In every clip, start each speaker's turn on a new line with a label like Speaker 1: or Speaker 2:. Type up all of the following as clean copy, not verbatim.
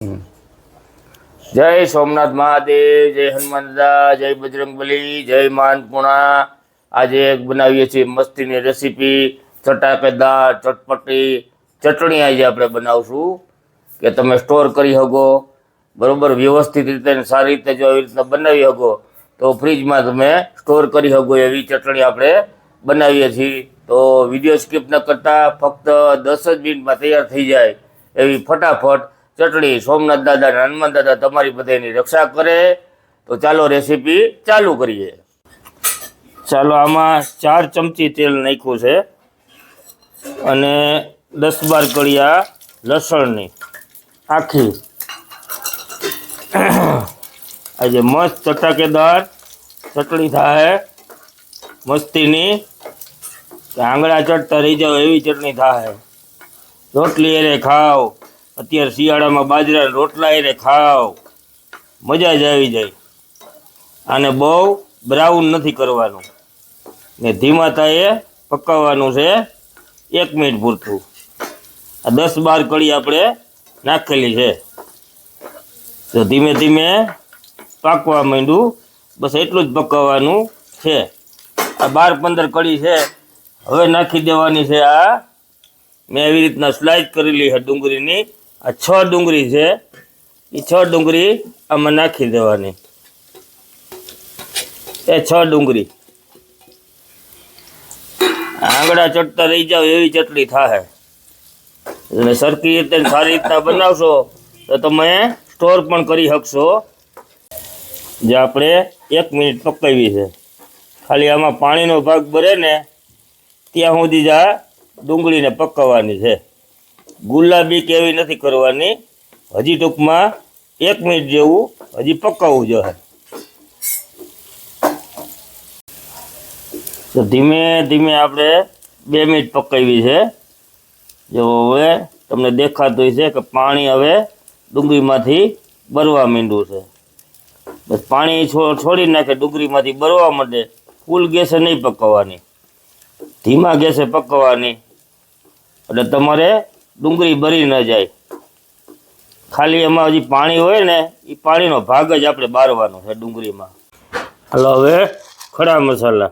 Speaker 1: जय सोमनाथ महादेव, जय हनुमान दादा, जय बजरंगबली, जय मानपुणा। आज एक बनावीए छीए मस्तीनी रेसिपी चटाकेदार चटपटी चटणी आज આપણે બનાવશું કે તમે સ્ટોર કરી શકો બરોબર વ્યવસ્થિત રીતે અને સારી રીતે જો આવી રીતે બનાવી શકો તો ફ્રીજમાં તમે સ્ટોર કરી શકો એવી ચટણી આપણે બનાવીએ છીએ। તો વિડીયો સ્કીપ ન કરતા ફક્ત 10 જ મિનિટમાં તૈયાર થઈ જાય એવી ફટાફટ चटणी सोमनाथ दादा हनुमान दादा तमारी बधाईनी रक्षा करे। तो चालो रेसिपी चालू करिए। चालो आमा 4 चमची तेल नाख्યું છે અને 10-12 कड़िया लसणनी आखी आज मस्त चटाकेदार चटणी थाय मस्तीनी आंगळा चटता रही जाओ एवी चटणी थाय। रोटली एरे खाओ અત્યારે શિયાળામાં બાજરા રોટલા એને ખાઓ મજા જ આવી જાય। આને બહુ બ્રાઉન નથી કરવાનું ને ધીમા તાએ પકાવવાનું છે 1 મિનિટ પૂરતું। આ 10-12 કળી આપણે નાખેલી છે તો ધીમે ધીમે પાકવા માંડ્યું બસ એટલું જ પકાવવાનું છે। આ 12-15 કળી છે હવે નાખી દેવાની છે આ મેં એવી રીતના સ્લાઇસ કરેલી છે ડુંગળીની। आ 6 डूंगरी है ये 6 डूंगरी आम नाखी देवानी 6 डूंगरी आंगड़ा चटता रही जाओ एवी चटनी थाय। सरखी रीते सारी रीतना बनावशो तो तमे स्टोर पण करी शकशो। जे आपणे 1 मिनिट पकावी है खाली आमा पाणीनो भाग भरे ने त्यां सुधी ज आ डूंगळीने पकावવાની છે। गुलाबी केवी नहीं करवानी हजी टूंक में 1 मिनिट जेवू हजी पकावू जोईए। तो धीमे धीमे आपणे 2 मिनिट पकावी है। जो हवे तमने देखातुं हशे कि पाणी हवे डूंगळीमांथी बरवा मांड्युं छे। बस पाणी छोड़ी नाखे डूंगळीमांथी बरवा मांडे। फूल गैसे नहीं पकाववानी धीमा गैसे पकाववानी એટલે તમારે डूंगरी बरी न जाए। खाली एमां हजी पाणी होय ने ई पाणीनो भाग ज आपणे बारवानो छे डूंगरी में। हलो हवे खड़ा मसाला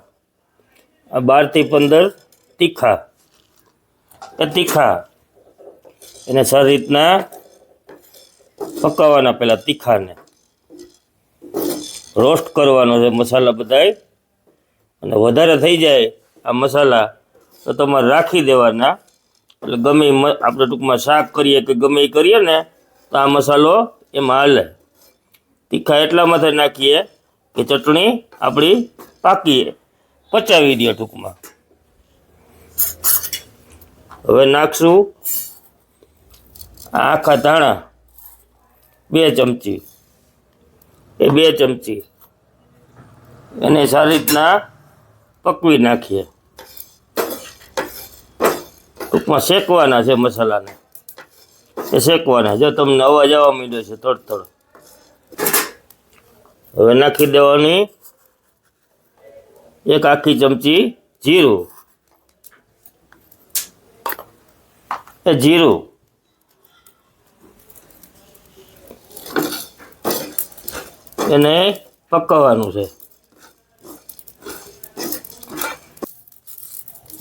Speaker 1: 12 થી 15 तीखा तीखा एने सारी रीतना पकाववाना। पहला तीखा ने रोस्ट करवानो छे मसाला बधाय अने वधारे थई जाए आ मसाला तो तमारे राखी देवाना। એટલે ગમે આપણે ટૂંકમાં શાક કરીએ કે ગમે એ કરીએ ને તો આ મસાલો એમાં હાલે। તીખા એટલા માટે નાખીએ કે ચટણી આપણી પાકી પચાવી દે ટૂંકમાં। હવે નાખશું આખા ધાણા 2 ચમચી એ 2 ચમચી એને સારી રીતના પકવી નાખીએ। टूंकમાં શેકવાના છે મસાલાને એ શેકવાના। જો તમને અવાજ આવવા માંડ્યો છે થોડો થોડો। હવે નાખી દેવાની 1 આખી ચમચી જીરું એ જીરું એને પકાવવાનું છે।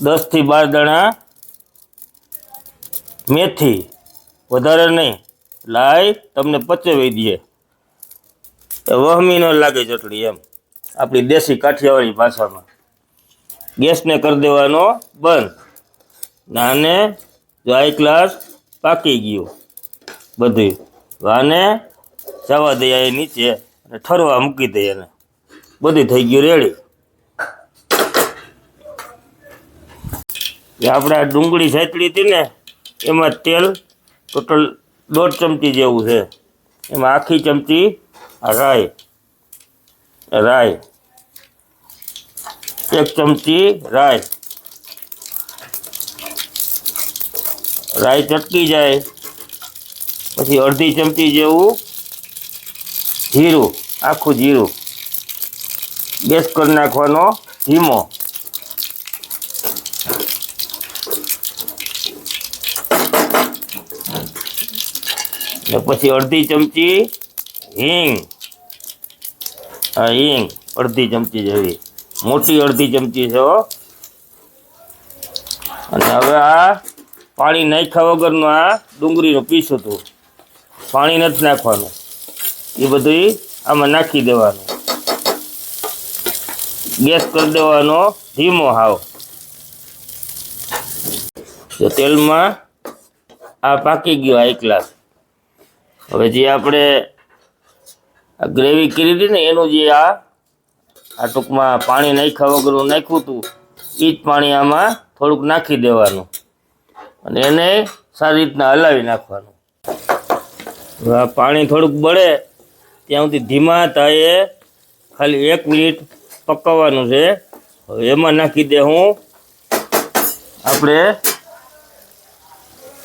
Speaker 1: 10 થી 12 દાણા मेथी वधारे नहीं लाई तमने पचवी दिए वहमी न लागे चटणी एम अपनी देसी काठियावाड़ी भाषा में। गैस ने कर देवानो बंद नाने जो 1 ग्लास पाकी गयो बधु आने जवा दे नीचे ठरवा मूकी दे बधु थई गयो रेडी। आपणे डूंगળી सातड़ी थी ने एमां तेल टोटल 1.5 चमची जेवुं छे। एमां आखी चमची राई राई 1 चमची राई राई चटकी जाए पछी अर्धी चमची जेवुं जीरुं आखुं जीरुं गैस कर नाखवानो धीमो। ને પછી અડધી ચમચી હિંગ, આ હિંગ અડધી ચમચી જેવી, મોટી અડધી ચમચી છે હો. અને હવે આ પાણી નાખ્યા વગરનું આ ડુંગળીનું પીસ હતું, પાણી નથી નાખવાનું, એ બધું આમાં નાખી દેવાનું. ગેસ કરી દેવાનો ધીમો હાવ. જો તેલમાં આ પાકી ગયો આ ગ્લાસ. હવે જે આપણે આ ગ્રેવી કરી હતી ને એનું જે આ ટૂંકમાં પાણી નાખ્યા વગરનું નાખ્યું હતું એ જ પાણી આમાં થોડુંક નાખી દેવાનું અને એને સારી રીતના હલાવી નાખવાનું. હવે આ પાણી થોડુંક બળે ત્યાં સુધી ધીમા તાએ ખાલી 1 મિનિટ પકાવવાનું છે. હવે એમાં નાખી દે હું આપણે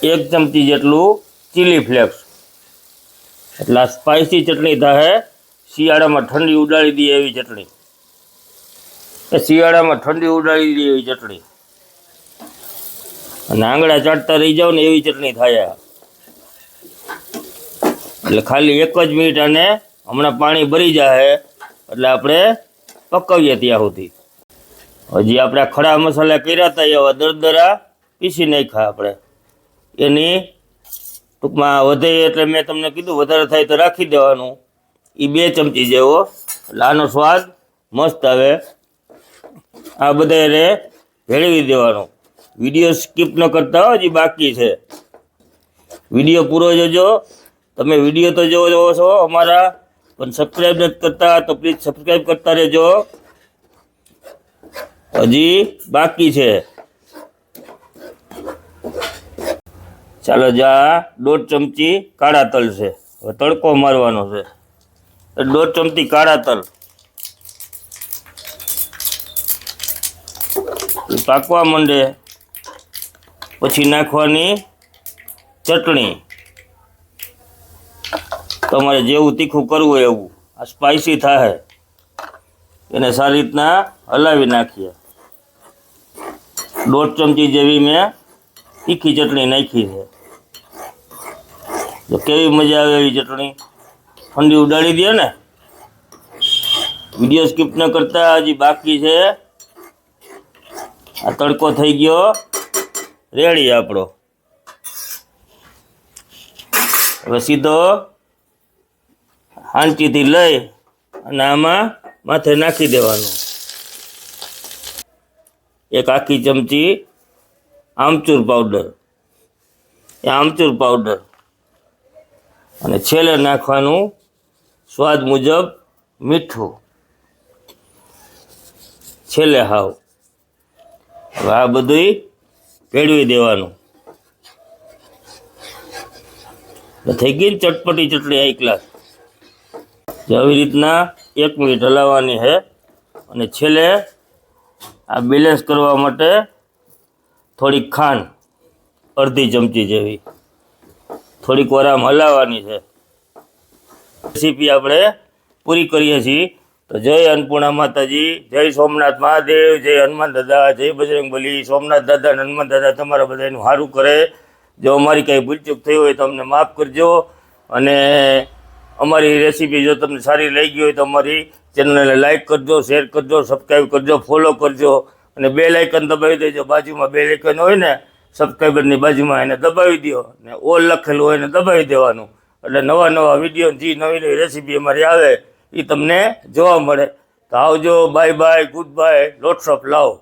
Speaker 1: 1 ચમચી જેટલું ચીલી ફ્લેક્સ. એટલે આ સ્પાઇસી ચટણી થાય, શિયાળામાં ઠંડી ઉડાડી દે એવી ચટણી, શિયાળામાં ઠંડી ઉડાડી દે એવી ચટણી, અને આંગળા ચાટતા રહી જાવ ને એવી ચટણી થાય. એટલે ખાલી 1 જ મિનિટ અને હમણાં પાણી ભરી જાય એટલે આપણે પકાવીએ ત્યાં સુધી. હજી આપણે ખડા મસાલા કર્યા હતા એવા દરદરા પીસી નાખ્યા આપણે. એની ટૂંકમાં વધે એટલે મેં તમને કીધું વધારે થાય તો રાખી દેવાનું. એ 2 ચમચી જેવો, એટલે આનો સ્વાદ મસ્ત આવે. આ બધાને ભેળવી દેવાનું. વિડીયો સ્કીપ ન કરતા હો, હજી બાકી છે. વિડીયો પૂરો જોજો. તમે વિડીયો તો જોવો છો અમારા, પણ સબસ્ક્રાઈબ નથી કરતા તો પ્લીઝ સબસ્ક્રાઈબ કરતા રહેજો, હજી બાકી છે. ચાલો જા 1.5 ચમચી કાળા તલ છે, હવે તડકો મારવાનો છે. 1.5 ચમચી કાળા તલ પાકવા માંડે પછી નાખવાની ચટણી. તમારે જેવું તીખું કરવું હોય એવું. આ સ્પાઇસી થાય એને સારી રીતના હલાવી નાખીએ. 1.5 ચમચી જેવી મેં તીખી ચટણી નાખી છે. તો કેવી મજા આવે એવી ચટણી, ઠંડી ઉડાડી દે ને. વિડીયો સ્કીપ ન કરતા, હજી બાકી છે. આ તડકો થઈ ગયો રેડી આપણો. હવે સીધો હાંચીથી લઈ અને આમાં માથે નાખી દેવાનું. 1 આખી ચમચી આમચૂર પાવડર, એ આમચૂર પાવડર, અને છેલ્લે નાખવાનું સ્વાદ મુજબ મીઠું, છેલ્લે હાવ. હવે આ બધું ભેળવી દેવાનું. થઈ ગઈ ને ચટપટી ચટણી આ ગ્લાસ. આવી રીતના 1 મિનિટ હલાવવાની છે. અને છેલ્લે આ બેલેન્સ કરવા માટે થોડીક ખાંડ, અડધી ચમચી જેવી, થોડીક વાર આમ હલાવવાની છે. રેસીપી આપણે પૂરી કરીએ છીએ. તો જય અન્નપૂર્ણા માતાજી, જય સોમનાથ મહાદેવ, જય હનુમાન દાદા, જય બજરંગબલી. સોમનાથ દાદા અને હનુમાન દાદા તમારા બધાનું સારું કરે. જો અમારી કંઈ ભૂલચૂક થઈ હોય તો અમને માફ કરજો. અને અમારી રેસીપી જો તમને સારી લાગી હોય તો અમારી ચેનલને લાઈક કરજો, શેર કરજો, સબસ્ક્રાઈબ કરજો, ફોલો કરજો, અને બેલ આઇકન દબાવી દેજો. બાજુમાં બેલ આઇકન હોય ને સબસ્ક્રાઈબરની બાજુમાં, એને દબાવી દો ને ઓલ લખેલું હોય એને દબાવી દેવાનું. એટલે નવા નવા વિડીયો, જે નવી નવી રેસીપી અમારી આવે એ તમને જોવા મળે. તો આવજો, bye bye, good bye, lots of love.